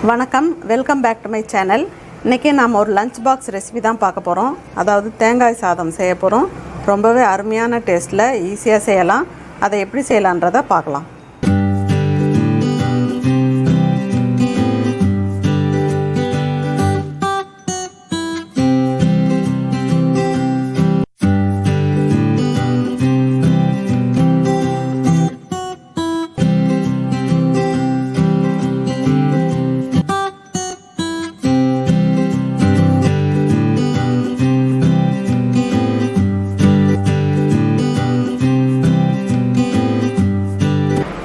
வணக்கம், welcome back to my channel. இன்றைக்கி நாம் ஒரு லஞ்ச் பாக்ஸ் ரெசிபி தான் பார்க்க போகிறோம். அதாவது தேங்காய் சாதம் செய்ய போகிறோம். ரொம்பவே அருமையான டேஸ்ட்டில் ஈஸியாக செய்யலாம். அதை எப்படி செய்யலான்றதை பார்க்கலாம்.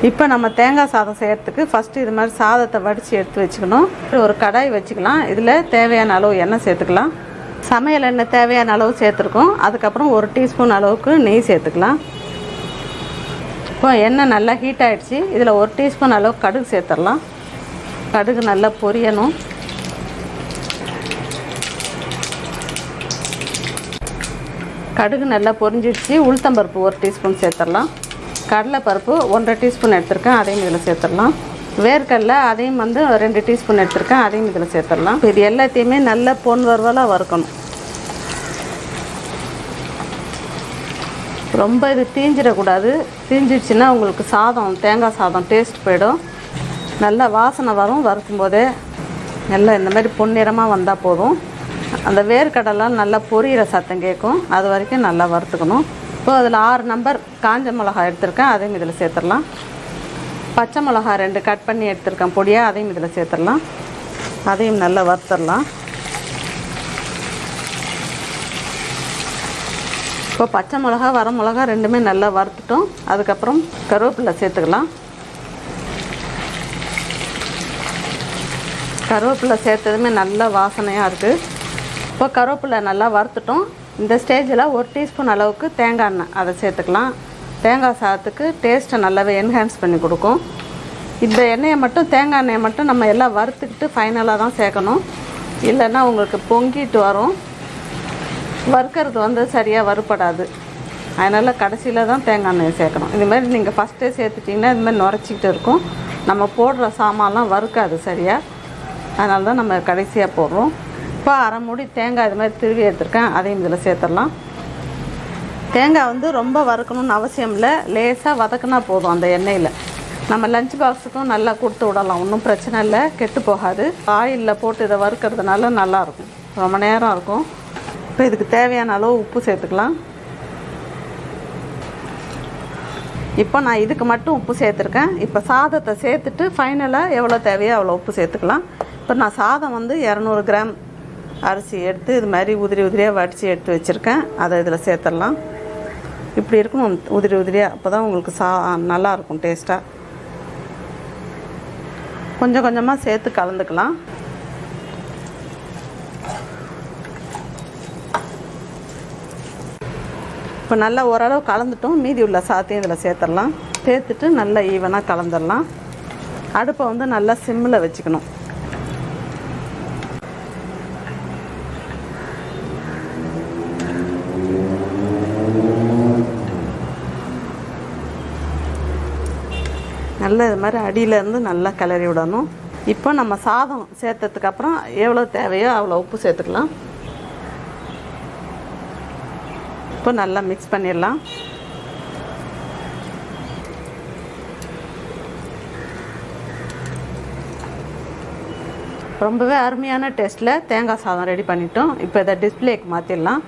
இப்போ நம்ம தேங்காய் சாதம் செய்கிறதுக்கு ஃபஸ்ட்டு இது மாதிரி சாதத்தை வடித்து எடுத்து வச்சுக்கணும். ஒரு கடாய் வச்சுக்கலாம். இதில் தேவையான அளவு எண்ணெய் சேர்த்துக்கலாம். சமையல் எண்ணெய் தேவையான அளவு சேர்த்துருக்கோம். அதுக்கப்புறம் 1 டீஸ்பூன் அளவுக்கு நெய் சேர்த்துக்கலாம். இப்போ எண்ணெய் நல்லா ஹீட் ஆகிடுச்சு. இதில் 1 டீஸ்பூன் அளவு கடுகு சேர்த்துடலாம். கடுகு நல்லா பொரியணும். கடுகு நல்லா பொரிஞ்சிடுச்சு. உளுத்தம்பருப்பு 1 டீஸ்பூன் சேர்த்துடலாம். கடலைப்பருப்பு 1.5 டீஸ்பூன் எடுத்துருக்கேன், அதையும் இதில் சேர்த்துடலாம். வேர்க்கடலை அதையும் 2 டீஸ்பூன் எடுத்துருக்கேன், அதையும் இதில் சேர்த்துடலாம். இது எல்லாத்தையுமே நல்லா பொன் வறுவலாக வறுக்கணும். ரொம்ப இது தீஞ்சிடக்கூடாது. தீஞ்சிடுச்சுன்னா உங்களுக்கு சாதம், தேங்காய் சாதம் டேஸ்ட் போயிடும். நல்லா வாசனை வரும். வறுக்கும் போதே நல்லா இந்த மாதிரி பொன்னிறமாக வந்தால் போதும். அந்த வேர்க்கடலாம் நல்லா பொரியிற சத்தம் கேட்கும். அது வரைக்கும் நல்லா வறுத்துக்கணும். இப்போ அதில் 6 நம்பர் காஞ்ச மிளகாய் எடுத்துருக்கேன், அதையும் இதில் சேர்த்துடலாம். பச்சை மிளகாய் 2 கட் பண்ணி எடுத்துருக்கேன் பொடியாக, அதையும் இதில் சேர்த்துடலாம். அதையும் நல்லா வறுத்துடலாம். இப்போ பச்சை மிளகா, வர மிளகா ரெண்டுமே நல்லா வறுத்துட்டோம். அதுக்கப்புறம் கருவேப்பிலை சேர்த்துக்கலாம். கருவேப்பிலை சேர்த்ததுமே நல்லா வாசனையாக இருக்குது. இப்போ கருவேப்பிலை நல்லா வறுத்துட்டோம். இந்த ஸ்டேஜில் 1 டீஸ்பூன் அளவுக்கு தேங்காய் எண்ணெய் அதை சேர்த்துக்கலாம். தேங்காய் சாதத்துக்கு டேஸ்ட்டை நல்லாவே என்ஹான்ஸ் பண்ணி கொடுக்கும். இந்த எண்ணெயை மட்டும், தேங்காய் எண்ணெயை மட்டும் நம்ம எல்லாம் வறுத்துக்கிட்டு ஃபைனலாக தான் சேர்க்கணும். இல்லைன்னா உங்களுக்கு பொங்கிட்டு வரும். வறுக்கிறது சரியாக வறுப்படாது. அதனால் கடைசியில் தான் தேங்காய் எண்ணெயை சேர்க்கணும். இதுமாதிரி நீங்கள் ஃபஸ்ட்டே சேர்த்துட்டிங்கன்னா இதுமாதிரி நுரைச்சிக்கிட்டு இருக்கும். நம்ம போடுற சாமான்லாம் வறுக்காது சரியாக. அதனால தான் நம்ம கடைசியாக போடுறோம். இப்போ அரை மூடி தேங்காய் இது மாதிரி திருவி எடுத்துருக்கேன், அதையும் இதில் சேர்த்துடலாம். தேங்காய் ரொம்ப வறுக்கணும்னு அவசியம் இல்லை. லேசாக வதக்குனா போதும். அந்த எண்ணெயில் நம்ம லஞ்ச் பாக்ஸுக்கும் நல்லா கொடுத்து விடலாம். ஒன்றும் பிரச்சனை இல்லை, கெட்டு போகாது. ஆயிலில் போட்டு இதை வறுக்கிறதுனால நல்லாயிருக்கும், ரொம்ப நேரம் இருக்கும். இப்போ இதுக்கு தேவையான அளவு உப்பு சேர்த்துக்கலாம். இப்போ நான் இதுக்கு மட்டும் உப்பு சேர்த்துருக்கேன். இப்போ சாதத்தை சேர்த்துட்டு ஃபைனலாக எவ்வளோ தேவையோ அவ்வளோ உப்பு சேர்த்துக்கலாம். இப்போ நான் சாதம் 200 கிராம் அரிசி எடுத்து இது மாதிரி உதிரியாக வடித்து எடுத்து வச்சுருக்கேன், அதை இதில் சேர்த்துடலாம். இப்படி இருக்கணும் உதிரியாக, அப்போ தான் உங்களுக்கு நல்லாயிருக்கும் டேஸ்ட்டாக. கொஞ்சம் கொஞ்சமாக சேர்த்து கலந்துக்கலாம். இப்போ நல்லா ஓரளவு கலந்துட்டோம். மீதி உள்ள சாத்தையும் இதில் சேர்த்துடலாம். சேர்த்துட்டு நல்லா ஈவனாக கலந்துடலாம். அடுப்பை நல்லா சிம்மில் வச்சுக்கணும். நல்லா இது மாதிரி அடியிலேருந்து நல்லா கிளறி விடணும். இப்போ நம்ம சாதம் சேர்த்ததுக்கப்புறம் எவ்வளோ தேவையோ அவ்வளோ உப்பு சேர்த்துக்கலாம். இப்போ நல்லா மிக்ஸ் பண்ணிடலாம். ரொம்பவே அருமையான டேஸ்ட்டில் தேங்காய் சாதம் ரெடி பண்ணிட்டோம். இப்போ இதை டிஸ்பிளேக்கு மாற்றிடலாம்.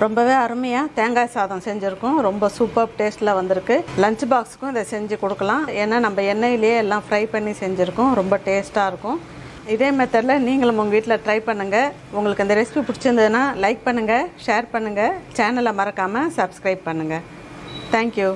ரொம்பவே அருமையாக தேங்காய் சாதம் செஞ்சுருக்கோம். ரொம்ப சூப்பர் டேஸ்ட்டில் வந்திருக்கு. லஞ்ச் பாக்ஸுக்கும் இதை செஞ்சு கொடுக்கலாம். ஏன்னா நம்ம எண்ணெயிலே எல்லாம் ஃப்ரை பண்ணி செஞ்சுருக்கோம். ரொம்ப டேஸ்ட்டாக இருக்கும். இதே மெத்தடில் நீங்களும் உங்கள் வீட்டில் ட்ரை பண்ணுங்கள். உங்களுக்கு இந்த ரெசிபி பிடிச்சிருந்ததுன்னா லைக் பண்ணுங்கள், ஷேர் பண்ணுங்கள். சேனலை மறக்காமல் சப்ஸ்கிரைப் பண்ணுங்கள். தேங்க்யூ.